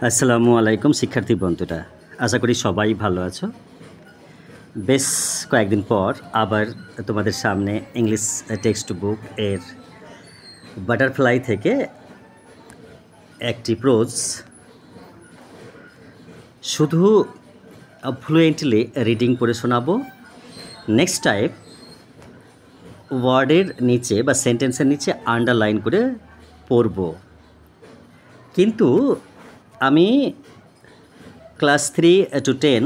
আসসালামু আলাইকুম শিক্ষার্থী বন্ধুরা, আশা করি সবাই ভালো আছো। বেশ কয়েকদিন পর আবার তোমাদের সামনে ইংলিশ টেক্সট বুক এর বাটারফ্লাই থেকে একটি প্রোজ শুধু ফ্লুয়েন্টলি রিডিং করে শোনাবো। নেক্সট টাইম ওয়ার্ডের নিচে বা সেন্টেন্সের নিচে আন্ডারলাইন করে পড়ব। কিন্তু আমি ক্লাস 3 to 10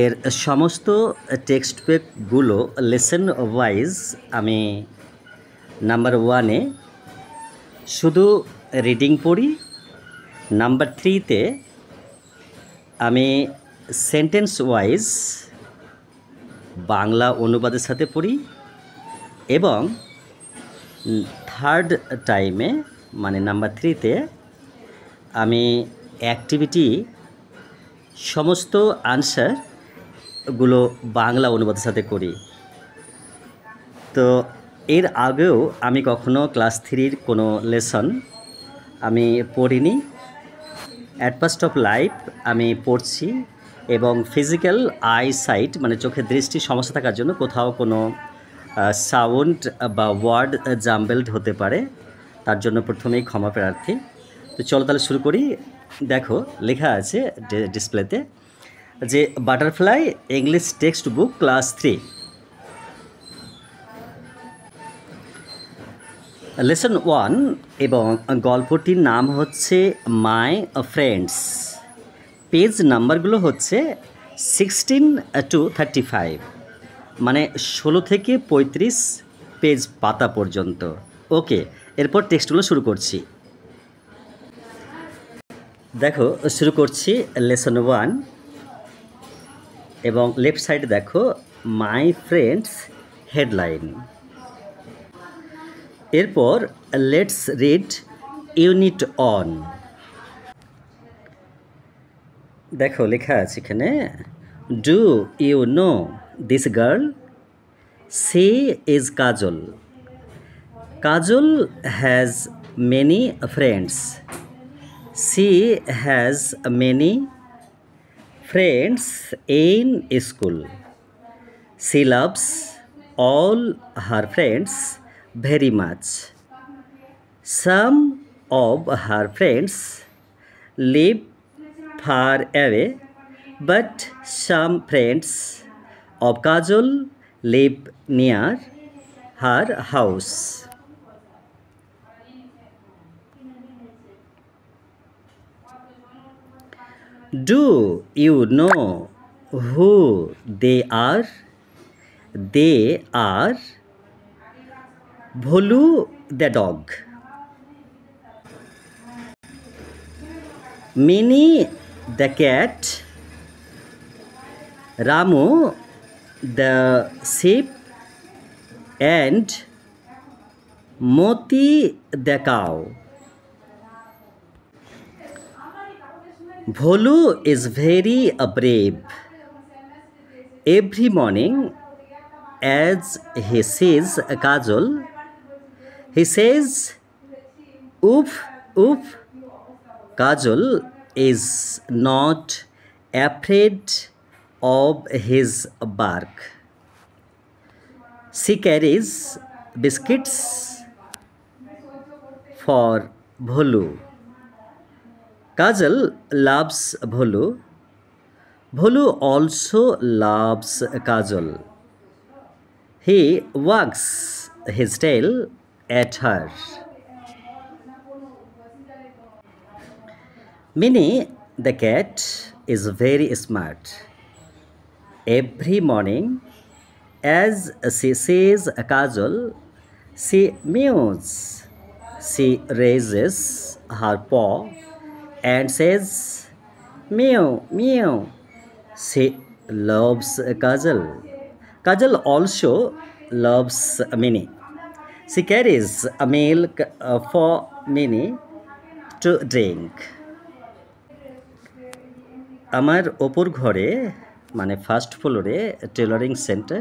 এর সমস্ত টেক্সট বুকগুলো লেসন ওয়াইজ আমি নাম্বার 1-এ শুধু রিডিং পড়ি, নাম্বার 3-তে আমি সেন্টেন্স ওয়াইজ বাংলা অনুবাদের সাথে পড়ি এবং থার্ড টাইমে মানে নাম্বার 3-তে আমি অ্যাক্টিভিটি সমস্ত আনসারগুলো বাংলা অনুবাদের সাথে করি। তো এর আগেও আমি কখনো ক্লাস 3-র কোনো লেসন আমি পড়িনি। অ্যাট ফার্স্ট অফ লাইফ আমি পড়ছি এবং ফিজিক্যাল আইসাইট মানে চোখের দৃষ্টি সমস্যা থাকার জন্য কোথাও কোনো সাউন্ড বা ওয়ার্ড জাম্বেলড হতে পারে, তার জন্য প্রথমেই ক্ষমা প্রার্থী। তো চলো তাহলে শুরু করি। দেখো লেখা আছে ডিসপ্লেতে যে butterfly English text book class 3 lesson 1 এবং গল্পটির নাম হচ্ছে মাই ফ্রেন্ডস। পেজ নাম্বারগুলো হচ্ছে 16 to 35, মানে 16 থেকে 35 পেজ পাতা পর্যন্ত। ওকে, এরপর টেক্সটগুলো শুরু করছি। দেখো শুরু করছি লেসন 1 এবং লেফট সাইডে দেখো মাই ফ্রেন্ডস হেডলাইন। এরপর লেটস রিড ইউনিট অন। দেখো লেখা আছে এখানে, do you know this girl? She is Kajal. Kajal has many friends. She has many friends in school. She loves all her friends very much. Some of her friends live far away, but some friends of Kajol live near her house. Do you know who they are? They are Bholu the dog, Minnie the cat, Ramu the sheep, and Moti the cow. Bholu is very brave. Every morning, as he sees Kajol, he says, "Oof, oof." Kajol is not afraid of his bark. She carries biscuits for Bholu. Kajal loves Bholu. Bholu also loves Kajal. He wags his tail at her. Minnie the cat is very smart. Every morning, as she sees Kajal, she mews. She raises her paw and says, meow, meow. She loves Kajal. Kajal also loves Minnie. She carries a milk for Minnie to drink. আমার ওপর ঘরে মানে first ফ্লোরে tailoring centre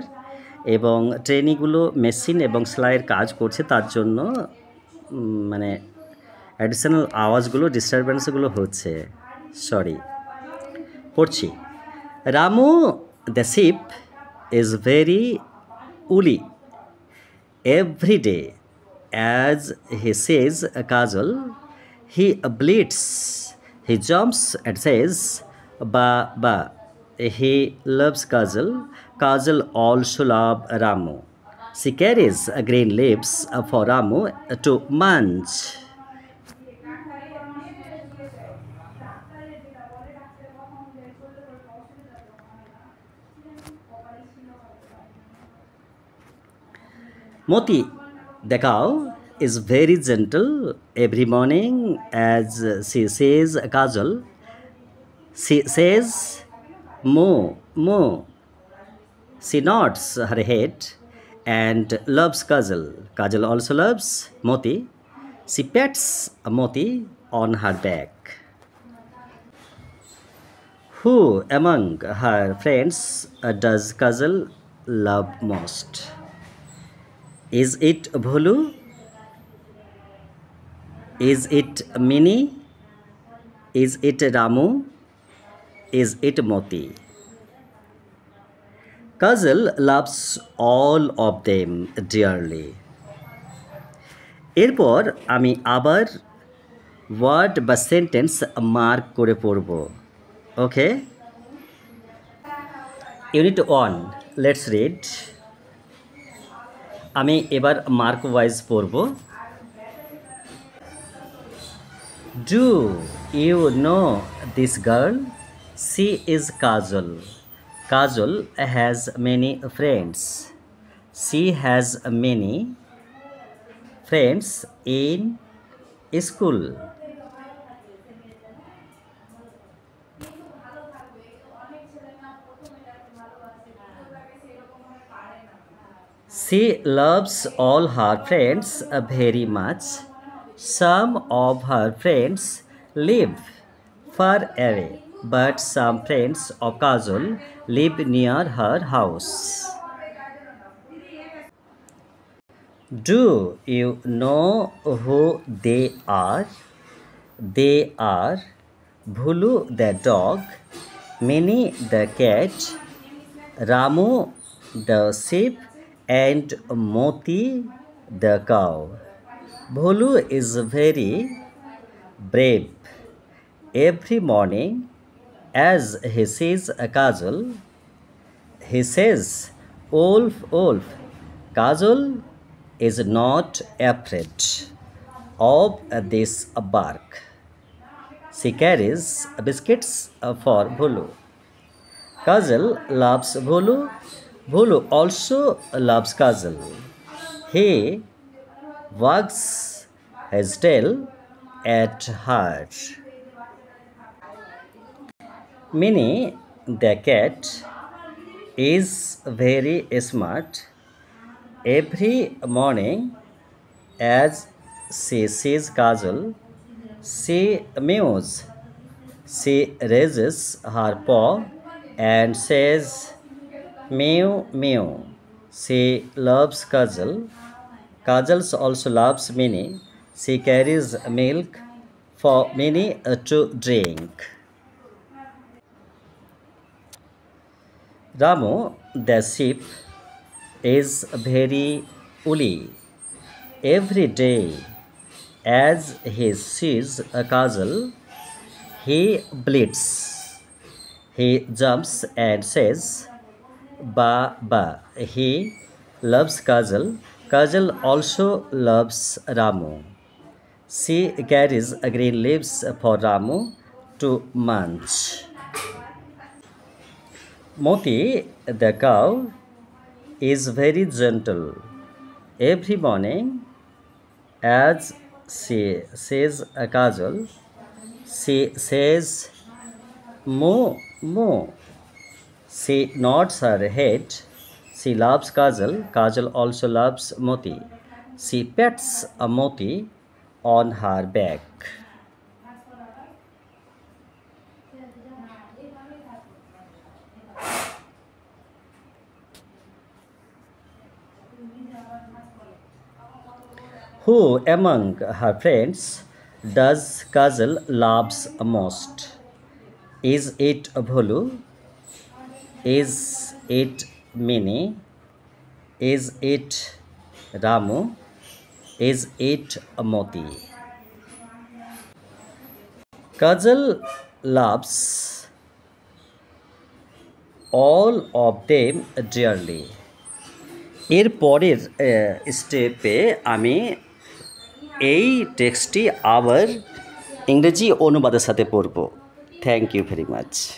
এবং ট্রেনিগুলো machine এবং সেলাইয়ের কাজ করছে, তার জন্য মানে অ্যাডিশনাল আওয়াজগুলো ডিস্টারবেন্সগুলো হচ্ছে, সরি। পড়ছি। Ramu the ship is very woolly every day. As he says Kajal, he bleats, he jumps and says ba ba. He loves Kajal. Kajal also loves Ramu. She carries green leaves for Ramu to munch. Moti, the cow, is very gentle every morning as she says Kajal. She says moo, moo. She nods her head and loves Kajal. Kajal also loves Moti. She pets Moti on her back. Who among her friends does Kajal love most? Is it Bholu? Is it Mini? Is it Ramu? Is it Moti? Kajal loves all of them dearly. এরপর আমি আবার word বা sentence mark করে পড়ব। Okay, unit 1, let's read. আমি এবার mark wise পড়ব। Do you know this girl? She is Kajal. Kajal has many friends. She has many friends in school. She loves all her friends very much. Some of her friends live far away, but some friends of Kajal live near her house. Do you know who they are? They are Bhulu the dog, Mini the cat, Ramu the sheep, and Moti the cow. Bhulu is very brave. Every morning, as he sees Kajal, he says, "Wolf, wolf." Kajal is not afraid of this bark. She carries biscuits for Bhulu. Kajal loves Bhulu. Bhulu also loves Kajal. He wags his tail at her. Minnie the cat is very smart. Every morning, as she sees Kajal, she mews. She raises her paw and says, mew, mew. She loves Kajal. Kajal also loves Minnie. She carries milk for Minnie to drink. Ramu, the sheep, is very woolly. Every day, as he sees a Kajal, he bleats. He jumps and says, ba ba. He loves Kajal. Kajal also loves Ramu. She carries green leaves for Ramu to munch. Moti, the cow, is very gentle. Every morning, as she sees a Kajal, she says, moo, moo. She nods her head. She loves Kajal. Kajal also loves Moti. She pets a Moti on her back. Who among her friends does Kajal loves most? Is it Bholu? Is it mini? Is it Ramu? Is it Moti? Kajal loves all of them dearly. এর পরের স্টেপে আমি এই টেক্সটটি আবার ইংরেজি অনুবাদের সাথে পড়ব। Thank you very much.